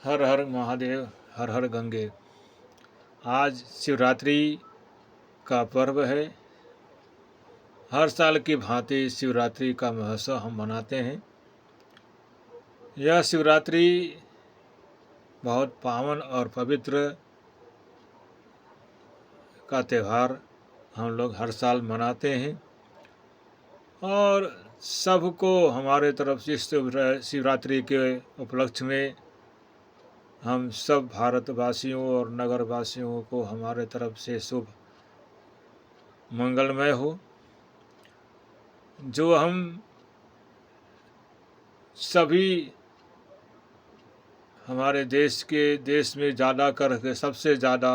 हर हर महादेव, हर हर गंगे। आज शिवरात्रि का पर्व है। हर साल की भांति शिवरात्रि का महोत्सव हम मनाते हैं। यह शिवरात्रि बहुत पावन और पवित्र का त्यौहार हम लोग हर साल मनाते हैं और सबको हमारे तरफ से शिवरात्रि के उपलक्ष्य में हम सब भारतवासियों और नगरवासियों को हमारे तरफ से शुभ मंगलमय हो। जो हम सभी हमारे देश में ज़्यादा करके सबसे ज़्यादा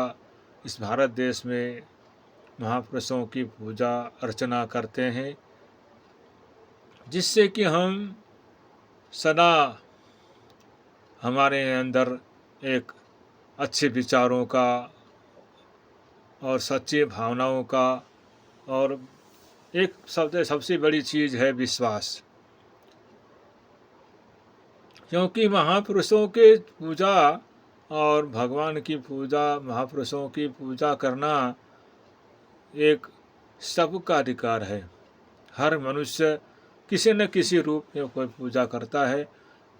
इस भारत देश में महापुरुषों की पूजा अर्चना करते हैं, जिससे कि हम सदा हमारे अंदर एक अच्छे विचारों का और सच्ची भावनाओं का और एक सबसे बड़ी चीज़ है विश्वास। क्योंकि महापुरुषों के पूजा और भगवान की पूजा, महापुरुषों की पूजा करना एक सबका अधिकार है। हर मनुष्य किसी न किसी रूप में कोई पूजा करता है,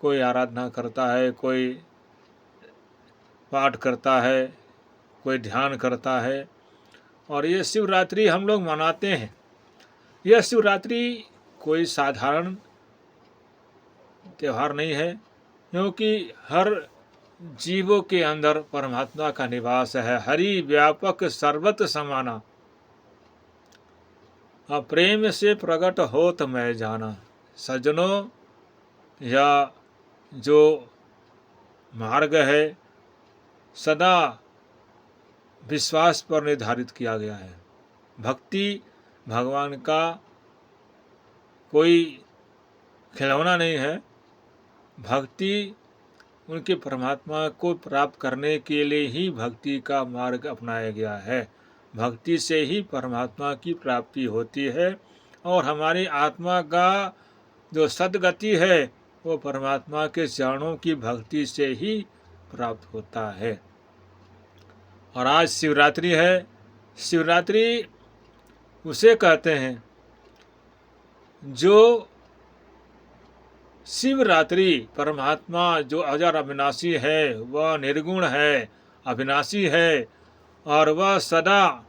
कोई आराधना करता है, कोई पाठ करता है, कोई ध्यान करता है। और ये शिवरात्रि हम लोग मनाते हैं। यह शिवरात्रि कोई साधारण त्यौहार नहीं है, क्योंकि हर जीवों के अंदर परमात्मा का निवास है। हरि व्यापक सर्वत्र समाना, प्रेम से प्रकट होत मैं जाना। सज्जनों, यह जो मार्ग है सदा विश्वास पर निर्धारित किया गया है। भक्ति भगवान का कोई खिलौना नहीं है। भक्ति उनके परमात्मा को प्राप्त करने के लिए ही भक्ति का मार्ग अपनाया गया है। भक्ति से ही परमात्मा की प्राप्ति होती है और हमारी आत्मा का जो सद्गति है वो परमात्मा के चरणों की भक्ति से ही प्राप्त होता है। और आज शिवरात्रि है। शिवरात्रि उसे कहते हैं जो शिवरात्रि परमात्मा जो अजर अविनाशी है, वह निर्गुण है, अविनाशी है और वह सदा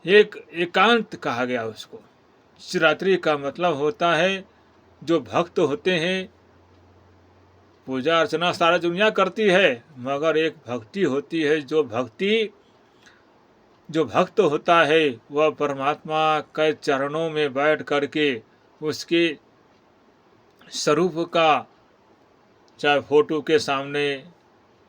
एक एकांत कहा गया उसको। शिवरात्रि का मतलब होता है जो भक्त होते हैं। पूजा अर्चना सारा दुनिया करती है, मगर एक भक्ति होती है। जो भक्त होता है वह परमात्मा के चरणों में बैठ करके उसके स्वरूप का, चाहे फोटो के सामने,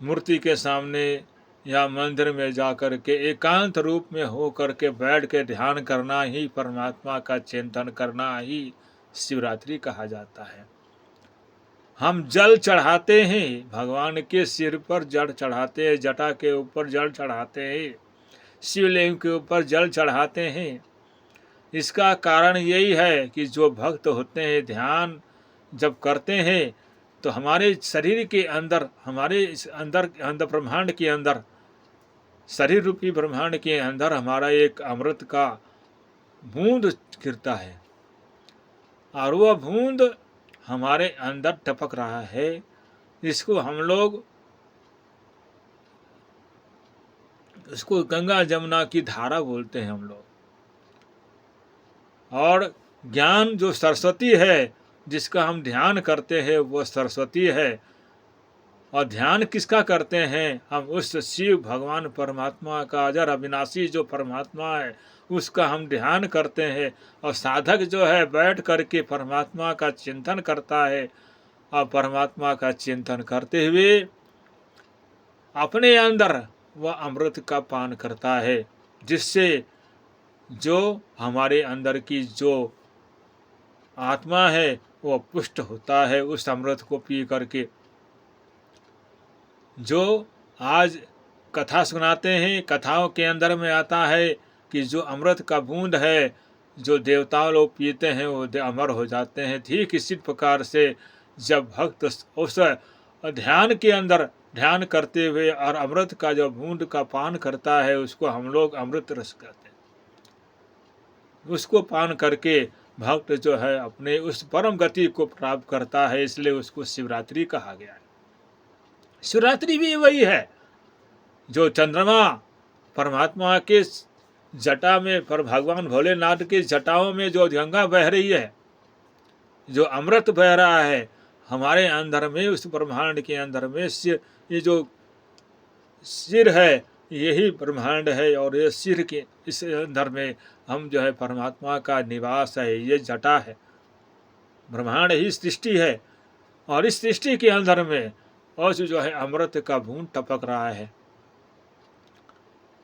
मूर्ति के सामने या मंदिर में जा कर के एकांत रूप में हो करके बैठ के ध्यान करना ही, परमात्मा का चिंतन करना ही शिवरात्रि कहा जाता है। हम जल चढ़ाते हैं, भगवान के सिर पर जल चढ़ाते हैं, जटा के ऊपर जल चढ़ाते हैं, शिवलिंग के ऊपर जल चढ़ाते हैं। इसका कारण यही है कि जो भक्त होते हैं, ध्यान जब करते हैं तो हमारे शरीर के अंदर, हमारे अंदर ब्रह्मांड के अंदर, शरीर रूपी ब्रह्मांड के अंदर हमारा एक अमृत का बूंद गिरता है और वह बूंद हमारे अंदर टपक रहा है। इसको हम लोग उसको गंगा जमुना की धारा बोलते हैं हम लोग। और ज्ञान जो सरस्वती है, जिसका हम ध्यान करते हैं, वो सरस्वती है। और ध्यान किसका करते हैं? हम उस शिव भगवान परमात्मा का, अजर अविनाशी जो परमात्मा है, उसका हम ध्यान करते हैं। और साधक जो है बैठ करके परमात्मा का चिंतन करता है और परमात्मा का चिंतन करते हुए अपने अंदर वह अमृत का पान करता है, जिससे जो हमारे अंदर की जो आत्मा है वो पुष्ट होता है उस अमृत को पी करके। जो आज कथा सुनाते हैं, कथाओं के अंदर में आता है कि जो अमृत का बूंद है, जो देवताओं लोग पीते हैं वो अमर हो जाते हैं। ठीक इसी प्रकार से जब भक्त उस ध्यान के अंदर ध्यान करते हुए और अमृत का जो बूंद का पान करता है, उसको हम लोग अमृत रस कहते हैं। उसको पान करके भक्त जो है अपने उस परम गति को प्राप्त करता है, इसलिए उसको शिवरात्रि कहा गया है। शिवरात्रि भी वही है जो चंद्रमा परमात्मा के जटा में, पर भगवान भोलेनाथ के जटाओं में जो गंगा बह रही है, जो अमृत बह रहा है हमारे अंदर में, उस ब्रह्मांड के अंदर में ये जो सिर है यही ब्रह्मांड है, और ये सिर के इस अंदर में हम जो है परमात्मा का निवास है, ये जटा है। ब्रह्मांड ही सृष्टि है और इस सृष्टि के अंदर में और जो है अमृत का बूंद टपक रहा है,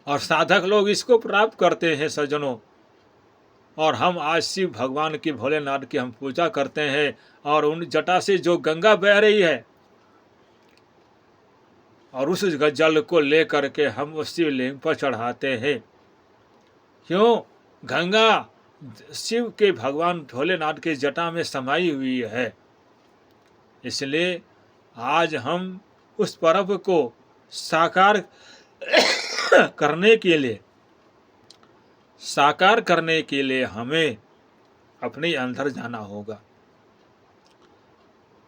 और साधक लोग इसको प्राप्त करते हैं सज्जनों। और हम आज शिव भगवान की, भोलेनाथ की हम पूजा करते हैं, और उन जटा से जो गंगा बह रही है और उस जल को लेकर के हम उस शिवलिंग पर चढ़ाते हैं। क्यों? गंगा शिव के, भगवान भोलेनाथ के जटा में समाई हुई है, इसलिए आज हम उस पर्व को साकार करने के लिए हमें अपने अंदर जाना होगा।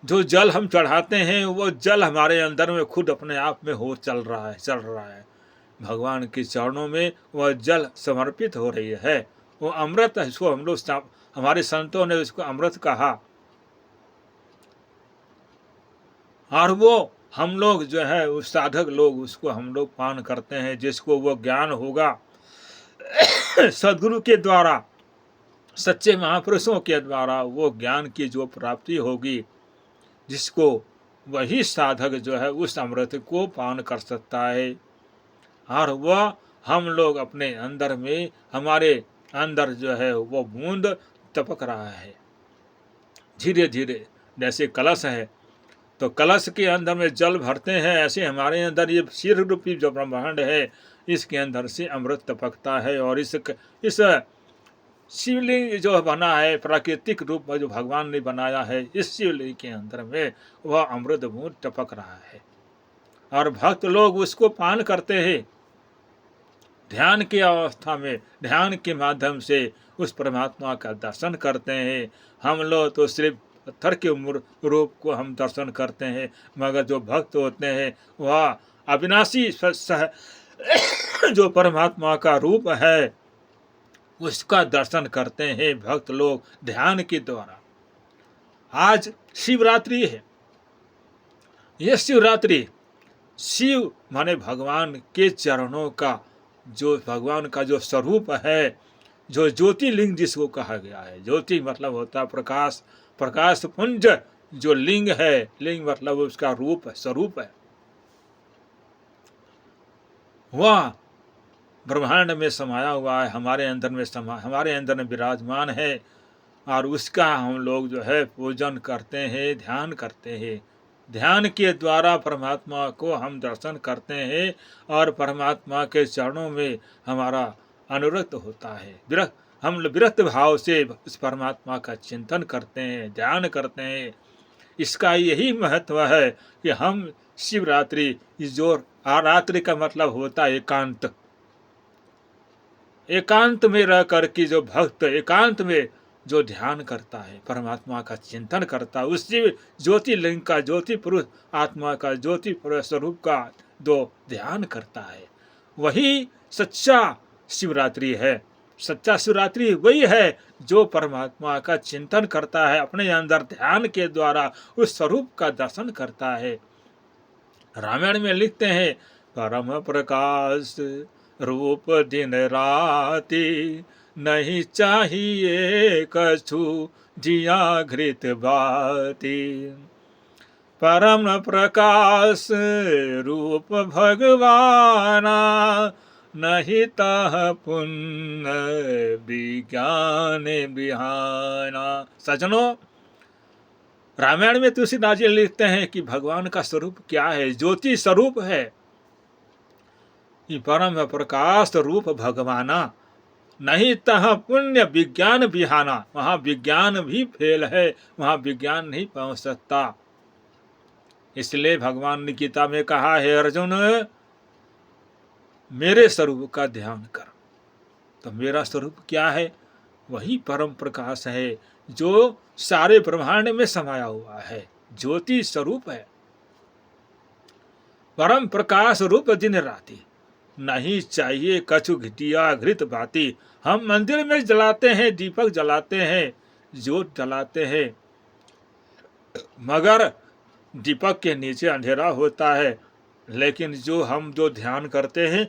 जो जल हम चढ़ाते हैं वो जल हमारे अंदर में खुद अपने आप में चल रहा है। भगवान के चरणों में वह जल समर्पित हो रही है, वो अमृत है। इसको हम लोग, हमारे संतों ने उसको अमृत कहा, और वो हम लोग जो है उस साधक लोग उसको हम लोग पान करते हैं। जिसको वो ज्ञान होगा सद्गुरु के द्वारा, सच्चे महापुरुषों के द्वारा वो ज्ञान की जो प्राप्ति होगी, जिसको वही साधक जो है उस अमृत को पान कर सकता है। और वह हम लोग अपने अंदर में, हमारे अंदर जो है वो बूंद टपक रहा है धीरे धीरे। जैसे कलश है तो कलश के अंदर में जल भरते हैं, ऐसे हमारे अंदर ये सिर रूपी जो ब्रह्मांड है इसके अंदर से अमृत टपकता है। और इस शिवलिंग जो बना है प्राकृतिक रूप में, जो भगवान ने बनाया है, इस शिवलिंग के अंदर में वह अमृत बूंद टपक रहा है, और भक्त लोग उसको पान करते हैं। ध्यान की अवस्था में, ध्यान के माध्यम से उस परमात्मा का दर्शन करते हैं। हम लोग तो सिर्फ पत्थर के रूप को हम दर्शन करते हैं, मगर जो भक्त होते हैं वह अविनाशी जो परमात्मा का रूप है उसका दर्शन करते हैं भक्त लोग ध्यान के द्वारा। आज शिवरात्रि है। यह शिवरात्रि, शिव माने भगवान के चरणों का, जो भगवान का जो स्वरूप है, जो ज्योतिर्लिंग जिसको कहा गया है। ज्योति मतलब होता है प्रकाश, प्रकाश पुंज जो लिंग है, लिंग मतलब उसका रूप है, स्वरूप है। वह ब्रह्मांड में समाया हुआ है, हमारे अंदर में विराजमान है, और उसका हम लोग जो है पूजन करते हैं, ध्यान करते हैं। ध्यान के द्वारा परमात्मा को हम दर्शन करते हैं, और परमात्मा के चरणों में हमारा अनुरक्त होता है। हम विरक्त भाव से उस परमात्मा का चिंतन करते हैं, ध्यान करते हैं। इसका यही महत्व है कि हम शिवरात्रि, जो रात्रि का मतलब होता है एकांत, एकांत में रह कर के जो भक्त एकांत में जो ध्यान करता है, परमात्मा का चिंतन करता है, उस ज्योतिर्लिंग का, ज्योति पुरुष आत्मा का, ज्योति पुरुष स्वरूप का जो ध्यान करता है, वही सच्चा शिवरात्रि है। सच्चा शिवरात्रि वही है जो परमात्मा का चिंतन करता है, अपने अंदर ध्यान के द्वारा उस स्वरूप का दर्शन करता है। रामायण में लिखते हैं, परम प्रकाश रूप दिन राति, नहीं चाहिए कछु जिया घृत बाती। परम प्रकाश रूप भगवाना, नहीं तह पुण्य विज्ञान बिहाना। सजनों, रामायण में तुलसीदास जी लिखते हैं कि भगवान का स्वरूप क्या है, ज्योति स्वरूप है। परम प्रकाश रूप भगवाना, नहीं तह पुण्य विज्ञान बिहाना, वहाँ विज्ञान भी फेल है, वहाँ विज्ञान नहीं पहुँच सकता। इसलिए भगवान ने गीता में कहा है अर्जुन मेरे स्वरूप का ध्यान कर। तो मेरा स्वरूप क्या है? वही परम प्रकाश है जो सारे ब्रह्मांड में समाया हुआ है, ज्योति स्वरूप है, परम प्रकाश रूप दिन राति। नहीं चाहिए कछु घिटिया घृत बाती। हम मंदिर में जलाते हैं, दीपक जलाते हैं, ज्योत जलाते हैं, मगर दीपक के नीचे अंधेरा होता है। लेकिन जो ध्यान करते हैं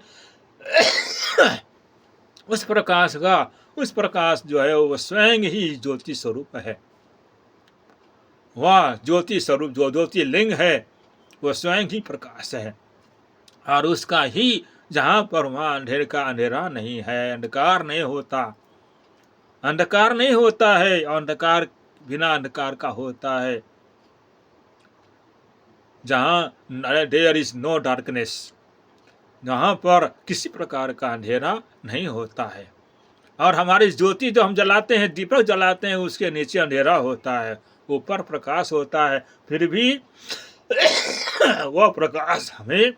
उस प्रकाश जो है वो स्वयं ही ज्योति स्वरूप है। वह ज्योति स्वरूप जो ज्योति लिंग है वो स्वयं ही प्रकाश है, और उसका ही जहाँ पर वहाँ अंधेरे का अंधेरा नहीं है, अंधकार नहीं होता, अंधकार नहीं होता है, अंधकार बिना अंधकार का होता है। जहाँ देयर इज नो डार्कनेस, जहाँ पर किसी प्रकार का अंधेरा नहीं होता है। और हमारी ज्योति जो हम जलाते हैं, दीपक जलाते हैं, उसके नीचे अंधेरा होता है, ऊपर प्रकाश होता है, फिर भी वह प्रकाश हमें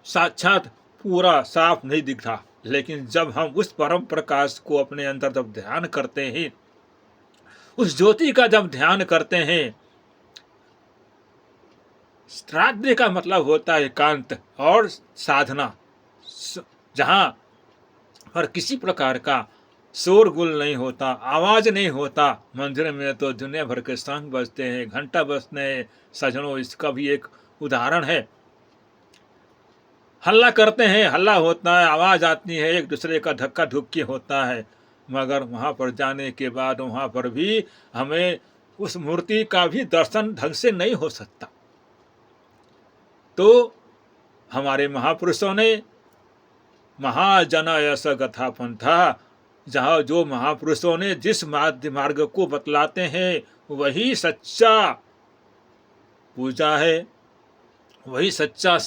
साक्षात पूरा साफ नहीं दिखता। लेकिन जब हम उस परम प्रकाश को अपने अंदर जब ध्यान करते हैं, उस ज्योति का जब ध्यान करते हैं, श्राद्ध का मतलब होता है एकांत और साधना, जहाँ पर किसी प्रकार का शोरगुल नहीं होता, आवाज नहीं होता। मंदिर में तो दुनिया भर के शंख बजते हैं, घंटा बजते हैं सजनों, इसका भी एक उदाहरण है। हल्ला करते हैं, हल्ला होता है, आवाज आती है, एक दूसरे का धक्का धुक्की होता है, मगर वहाँ पर जाने के बाद वहाँ पर भी हमें उस मूर्ति का भी दर्शन ढंग से नहीं हो सकता। तो हमारे महापुरुषों ने महाजन यश गथा पंथा, जहाँ जो महापुरुषों ने जिस मार्ग को बतलाते हैं वही सच्चा पूजा है, वही सच्चा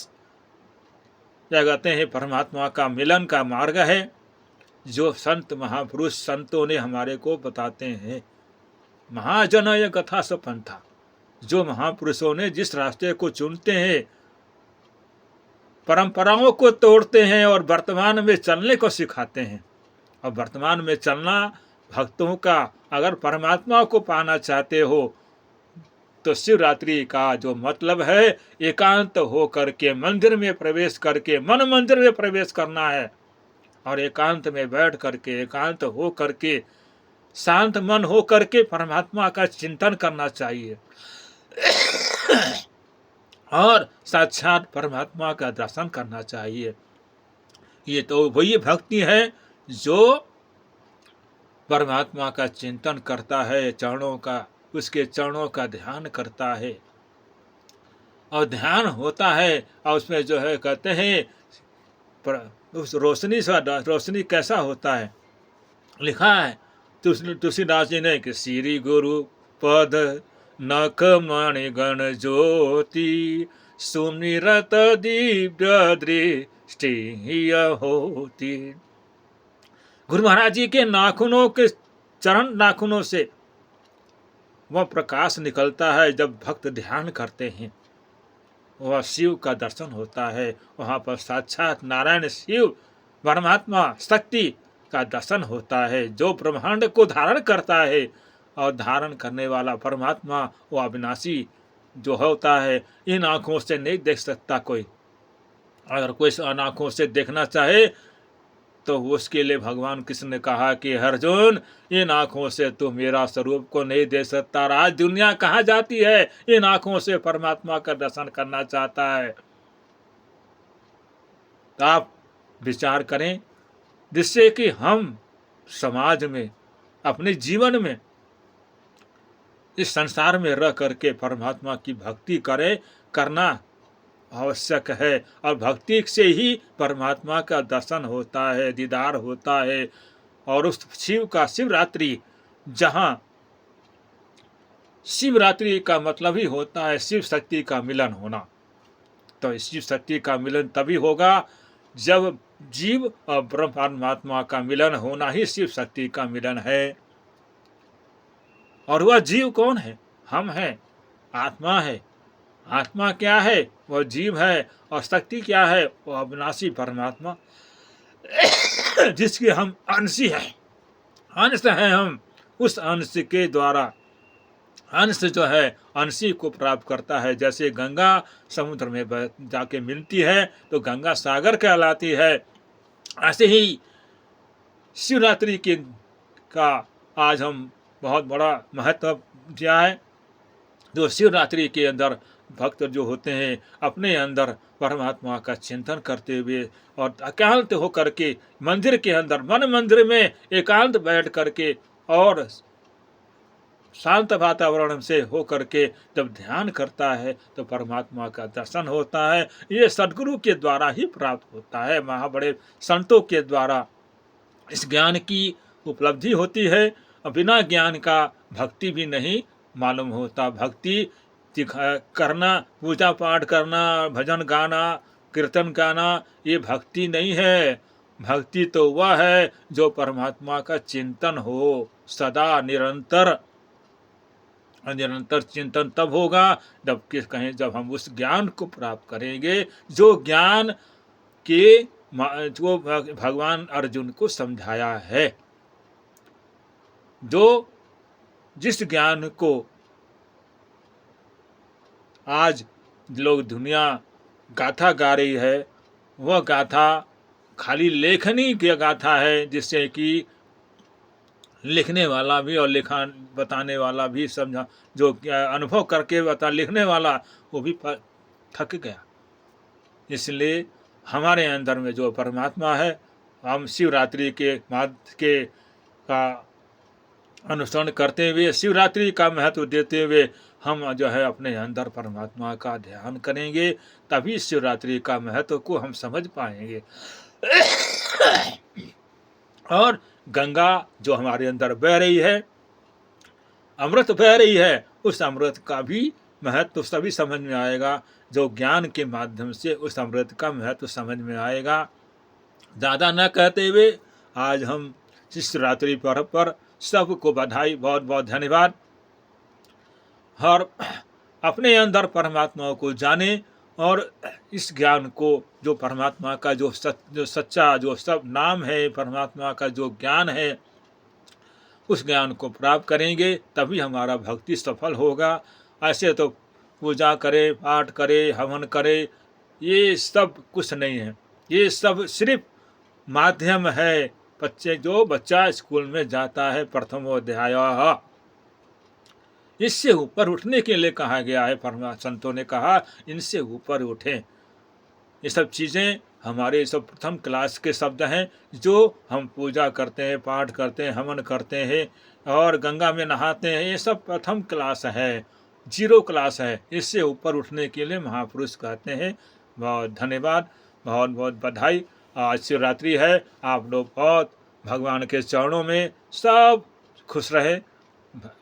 क्या कहते हैं परमात्मा का मिलन का मार्ग है, जो संत महापुरुष संतों ने हमारे को बताते हैं। महाजन य कथा स पंथा, जो महापुरुषों ने जिस रास्ते को चुनते हैं, परंपराओं को तोड़ते हैं और वर्तमान में चलने को सिखाते हैं। और वर्तमान में चलना भक्तों का, अगर परमात्मा को पाना चाहते हो तो शिवरात्रि का जो मतलब है एकांत हो करके मंदिर में प्रवेश करके, मन मंदिर में प्रवेश करना है, और एकांत में बैठ करके, एकांत हो करके, शांत मन हो करके परमात्मा का चिंतन करना चाहिए और साक्षात परमात्मा का दर्शन करना चाहिए। ये तो वही भक्ति है जो परमात्मा का चिंतन करता है, चरणों का, उसके चरणों का ध्यान करता है, और ध्यान होता है, और उसमें जो है कहते हैं उस रोशनी कैसा होता है, लिखा है तुलसीदास जी ने कि श्री गुरु पद नख मणि गण ज्योति सुमिरत दिव्य दृष्टि होती। गुरु महाराज जी के नाखूनों के चरण नाखूनों से वह प्रकाश निकलता है। जब भक्त ध्यान करते हैं वह शिव का दर्शन होता है, वहाँ पर साक्षात नारायण शिव परमात्मा शक्ति का दर्शन होता है, जो ब्रह्मांड को धारण करता है, और धारण करने वाला परमात्मा वो अविनाशी जो होता है, इन आँखों से नहीं देख सकता कोई। अगर कोई इन आँखों से देखना चाहे तो उसके लिए भगवान कृष्ण ने कहा कि अर्जुन, इन आँखों से तू मेरा स्वरूप को नहीं देख सकता। आज दुनिया कहाँ जाती है, इन आँखों से परमात्मा का दर्शन करना चाहता है। तो आप विचार करें, जिससे कि हम समाज में, अपने जीवन में, इस संसार में रह करके परमात्मा की भक्ति करना आवश्यक है। और भक्ति से ही परमात्मा का दर्शन होता है, दीदार होता है। और उस शिव का शिवरात्रि, जहाँ शिवरात्रि का मतलब ही होता है शिव शक्ति का मिलन होना। तो शिव शक्ति का मिलन तभी होगा जब जीव और ब्रह्म परमात्मा का मिलन होना ही शिव शक्ति का मिलन है। और वह जीव कौन है? हम हैं, आत्मा है। आत्मा क्या है? वह जीव है। और शक्ति क्या है? वह अविनाशी परमात्मा जिसके हम अंशी हैं, अंश हैं हम। उस अंश के द्वारा अंश जो है अंशी को प्राप्त करता है। जैसे गंगा समुद्र में जाके मिलती है तो गंगा सागर कहलाती है, ऐसे ही शिवरात्रि के का आज हम बहुत बड़ा महत्व दिया है। जो शिवरात्रि के अंदर भक्त जो होते हैं अपने अंदर परमात्मा का चिंतन करते हुए और एकांत होकर के मंदिर के अंदर मन मंदिर में एकांत बैठ करके और शांत वातावरण से होकर के जब ध्यान करता है तो परमात्मा का दर्शन होता है। ये सद्गुरु के द्वारा ही प्राप्त होता है। बड़े संतों के द्वारा इस ज्ञान की उपलब्धि होती है। बिना ज्ञान का भक्ति भी नहीं मालूम होता। भक्ति करना, पूजा पाठ करना, भजन गाना, कीर्तन गाना, ये भक्ति नहीं है। भक्ति तो वह है जो परमात्मा का चिंतन हो सदा निरंतर। निरंतर चिंतन तब होगा जब हम उस ज्ञान को प्राप्त करेंगे जो ज्ञान के जो भगवान अर्जुन को समझाया है। जो जिस ज्ञान को आज लोग दुनिया गाथा गा रही है, वह गाथा खाली लेखनी की गाथा है, जिससे कि लिखने वाला भी और लिखान बताने वाला भी समझा, जो अनुभव करके लिखने वाला वो भी थक गया। इसलिए हमारे अंदर में जो परमात्मा है, हम शिवरात्रि के का अनुसरण करते हुए, शिवरात्रि का महत्व देते हुए हम जो है अपने अंदर परमात्मा का ध्यान करेंगे, तभी शिवरात्रि का महत्व को हम समझ पाएंगे। और गंगा जो हमारे अंदर बह रही है, अमृत बह रही है, उस अमृत का भी महत्व सभी समझ में आएगा। जो ज्ञान के माध्यम से उस अमृत का महत्व समझ में आएगा। ज़्यादा न कहते हुए आज हम शिवरात्रि पर्व पर सबको बधाई, बहुत बहुत धन्यवाद। और अपने अंदर परमात्मा को जाने और इस ज्ञान को, जो परमात्मा का जो सच्चा जो सब नाम है, परमात्मा का जो ज्ञान है, उस ज्ञान को प्राप्त करेंगे तभी हमारा भक्ति सफल होगा। ऐसे तो पूजा करे, पाठ करे, हवन करे, ये सब कुछ नहीं है। ये सब सिर्फ माध्यम है। बच्चा स्कूल में जाता है, प्रथमोध्याय, इससे ऊपर उठने के लिए कहा गया है। संतों ने कहा इनसे ऊपर उठें। ये सब चीज़ें हमारे सब प्रथम क्लास के शब्द हैं, जो हम पूजा करते हैं, पाठ करते हैं, हवन करते हैं और गंगा में नहाते हैं। ये सब प्रथम क्लास है, 0 क्लास है। इससे ऊपर उठने के लिए महापुरुष कहते हैं। बहुत धन्यवाद, बहुत बहुत बधाई। आज शिवरात्रि है। आप लोग बहुत भगवान के चरणों में सब खुश रहे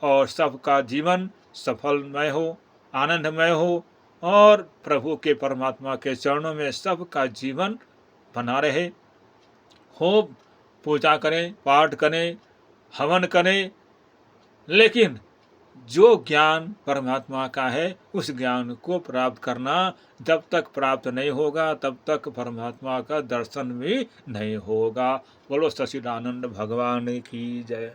और सबका जीवन सफलमय हो, आनंदमय हो और प्रभु के परमात्मा के चरणों में सबका जीवन बना रहे। खूब पूजा करें, पाठ करें, हवन करें, लेकिन जो ज्ञान परमात्मा का है उस ज्ञान को प्राप्त करना जब तक प्राप्त नहीं होगा तब तक परमात्मा का दर्शन भी नहीं होगा। बोलो सच्चिदानंद भगवान की जय।